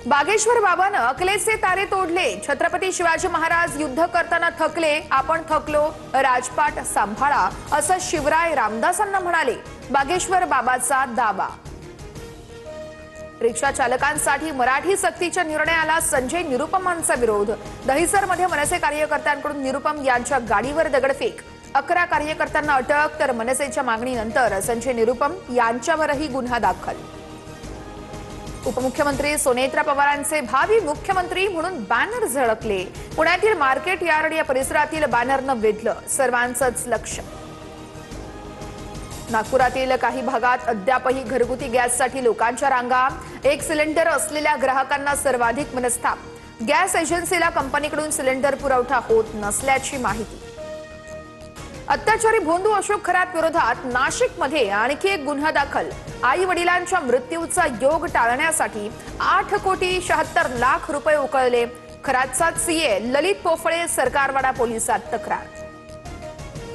बागेश्वर बाबानं अकलेचे तारे तोडले। छत्रपती शिवाजी महाराज युद्ध करताना थकले, आपण थकलो, राजपाट सांभाळा असं शिवराय रामदासांना म्हणाले। बागेश्वर बाबाचा दावा। रिक्षा चालकांसाठी मराठी सक्तीच्या निर्णयाला संजय निरुपमांचा विरोध। दहिसरमध्ये मनसे कार्यकर्त्यांकडून निरुपम यांच्या गाडीवर दगडफेक। 11 कार्यकर्त्यांना अटक, तर मनसेच्या मागणीनंतर संजय निरुपम यांच्यावरही गुन्हा दाखल। उपमुख्यमंत्री सोनेत्रा पवारांचे भावी मुख्यमंत्री म्हणून बॅनर झळकले। पुण्यातील मार्केट यार्ड या परिसरातील बॅनरनं वेधलं सर्वांचंच लक्ष। नागपुरातील काही भागात अद्यापही घरगुती गॅससाठी लोकांच्या रांगा। 1 सिलेंडर असलेल्या ग्राहकांना सर्वाधिक मनस्ताप। गॅस एजन्सीला कंपनीकडून सिलेंडर पुरवठा होत नसल्याची माहिती। अत्याचारी भोंदू अशोक खरात विरोधात नाशिकमध्ये आणखी एक गुन्हा दाखल। आई वडिलांच्या मृत्यूचा योग टाळण्यासाठी 8,76,00,000 रुपये उकळले। खरातचा सीए ललित पोफळे सरकारवाडा पोलिसात तक्रार।